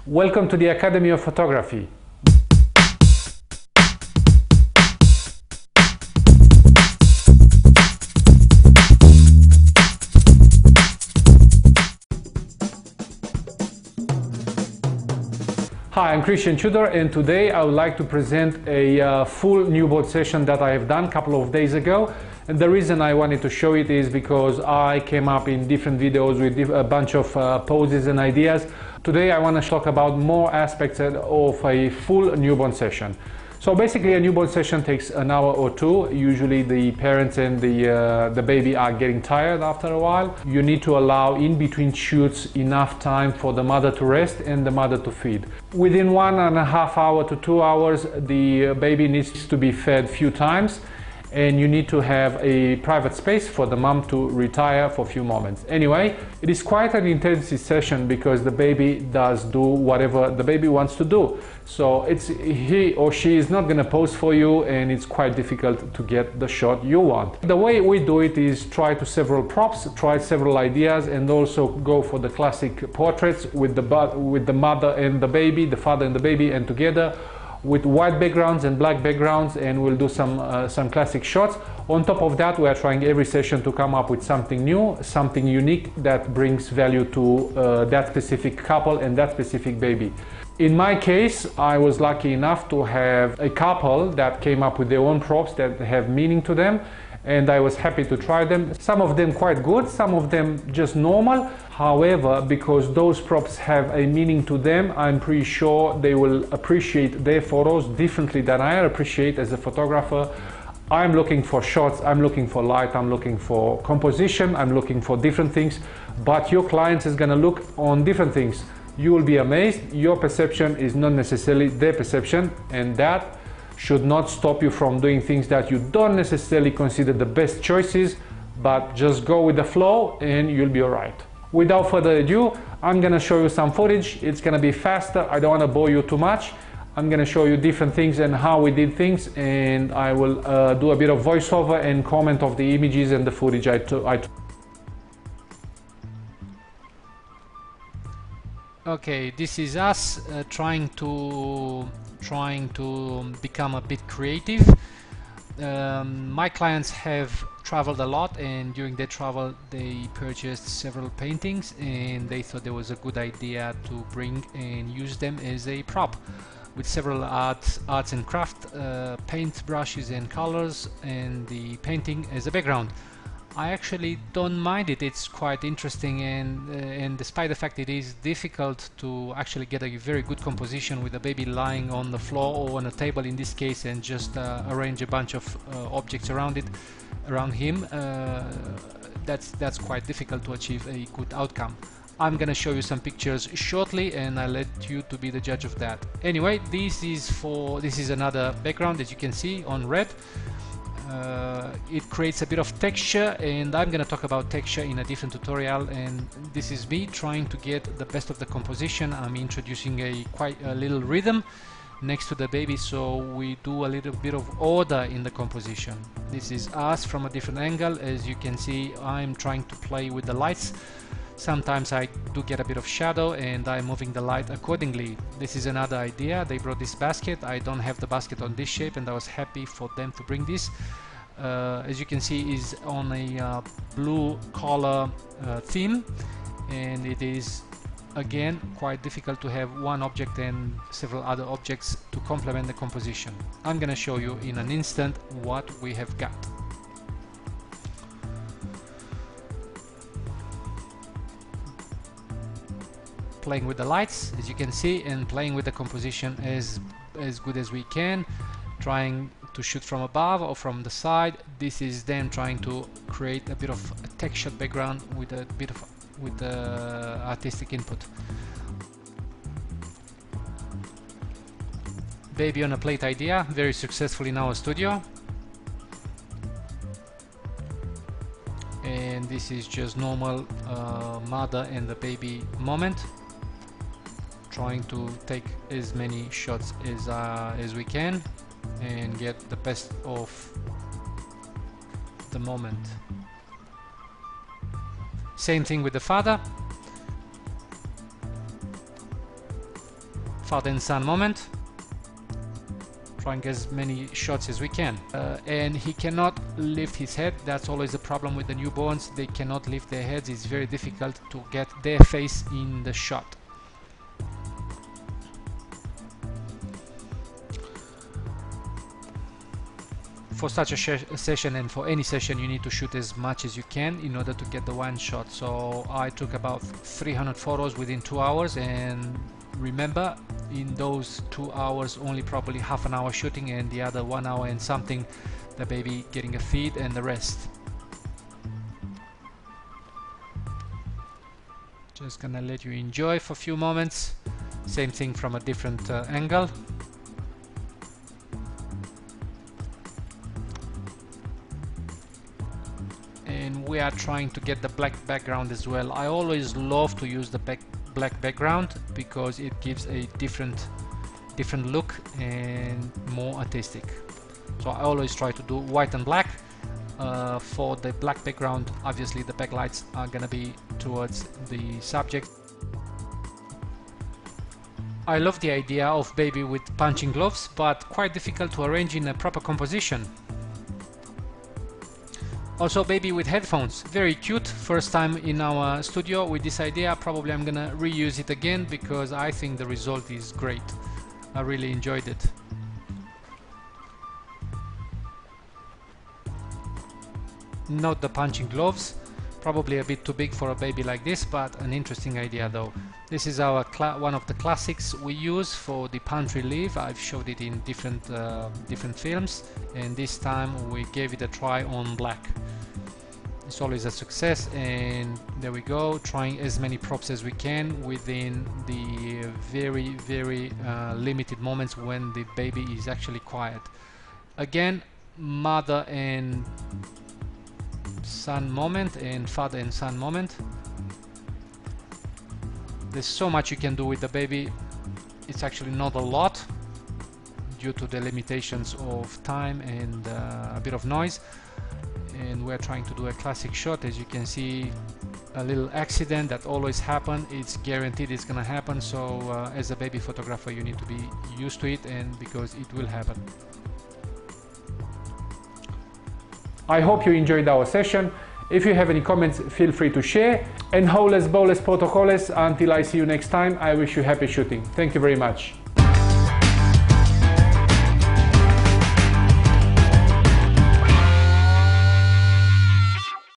Welcome to the Academy of Photography. Hi, I'm Christian Tudor, and today I would like to present a full newborn session that I have done a couple of days ago. And the reason I wanted to show it is because I came up in different videos with a bunch of poses and ideas. Today I want to talk about more aspects of a full newborn session. So basically a newborn session takes an hour or two. Usually the parents and the baby are getting tired after a while. You need to allow in between shoots enough time for the mother to rest and the mother to feed. Within 1.5 hours to 2 hours, the baby needs to be fed a few times, and you need to have a private space for the mom to retire for a few moments. Anyway, it is quite an intensive session because the baby does do whatever the baby wants to do. So he or she is not gonna pose for you, and it's quite difficult to get the shot you want. The way we do it is try several props, try several ideas, and also go for the classic portraits with the mother and the baby, the father and the baby, and together, with white backgrounds and black backgrounds, and we'll do some classic shots. On top of that, we are trying every session to come up with something new, something unique that brings value to that specific couple and that specific baby. In my case, I was lucky enough to have a couple that came up with their own props that have meaning to them, and I was happy to try them. Some of them quite good, some of them just normal. However, because those props have a meaning to them, I'm pretty sure they will appreciate their photos differently than I appreciate as a photographer. I'm looking for shots, I'm looking for light, I'm looking for composition, I'm looking for different things, but your client is gonna look on different things. You will be amazed. Your perception is not necessarily their perception, and that should not stop you from doing things that you don't necessarily consider the best choices, but just go with the flow and you'll be all right. Without further ado, I'm gonna show you some footage. It's gonna be faster. I don't wanna bore you too much. I'm gonna show you different things and how we did things, and I will do a bit of voiceover and comment of the images and the footage I took. Okay, this is us trying to become a bit creative. My clients have traveled a lot, and during their travel they purchased several paintings, and they thought there was a good idea to bring and use them as a prop, with several arts and craft paint brushes and colors, and the painting as a background. I actually don't mind it. It's quite interesting, and despite the fact it is difficult to actually get a very good composition with a baby lying on the floor or on a table in this case, and just arrange a bunch of objects around him, that's quite difficult to achieve a good outcome. I'm gonna show you some pictures shortly, and I'll let you to be the judge of that. Anyway, this is another background, as you can see, on red. It creates a bit of texture, and I'm gonna talk about texture in a different tutorial, and this is me trying to get the best of the composition. I'm introducing quite a little rhythm next to the baby, so we do a little bit of order in the composition. This is us from a different angle. As you can see, I'm trying to play with the lights. Sometimes I do get a bit of shadow, and I'm moving the light accordingly. This is another idea. They brought this basket. I don't have the basket on this shape, and I was happy for them to bring this. As you can see, is on a blue color theme, and it is again quite difficult to have one object and several other objects to complement the composition. I'm gonna show you in an instant what we have got. Playing with the lights, as you can see, and playing with the composition as good as we can, trying to shoot from above or from the side. This is then trying to create a bit of a textured background with a bit of artistic input. Baby on a plate idea, very successful in our studio. And this is just normal mother and the baby moment, trying to take as many shots as we can and get the best of the moment. Same thing with the father. father and son moment, trying as many shots as we can. And he cannot lift his head. That's always the problem with the newborns. They cannot lift their heads. It's very difficult to get their face in the shot. For such a session, and for any session, you need to shoot as much as you can in order to get the one shot. So I took about 300 photos within 2 hours, and remember, in those 2 hours only probably half an hour shooting, and the other 1 hour and something the baby getting a feed, and the rest just gonna let you enjoy for a few moments. Same thing from a different angle. And we are trying to get the black background as well. I always love to use the black background because it gives a different look and more artistic. So I always try to do white and black. For the black background, obviously the backlights are gonna be towards the subject. I love the idea of baby with punching gloves, but quite difficult to arrange in a proper composition. Also baby with headphones, very cute. First time in our studio with this idea. Probably I'm gonna reuse it again because I think the result is great. I really enjoyed it. Not the punching gloves, probably a bit too big for a baby like this, but an interesting idea though. This is our one of the classics we use for the pantry leaf. I've showed it in different films, and this time we gave it a try on black. It's always a success, and there we go, trying as many props as we can within the very limited moments when the baby is actually quiet. Again, mother and son moment and father and son moment. There's so much you can do with the baby. It's actually not a lot due to the limitations of time and a bit of noise. And we're trying to do a classic shot. As you can see, a little accident that always happens. It's guaranteed it's gonna happen. So as a baby photographer, you need to be used to it, and because it will happen. I hope you enjoyed our session. If you have any comments, feel free to share. And howless bowless protocoles, until I see you next time, I wish you happy shooting. Thank you very much.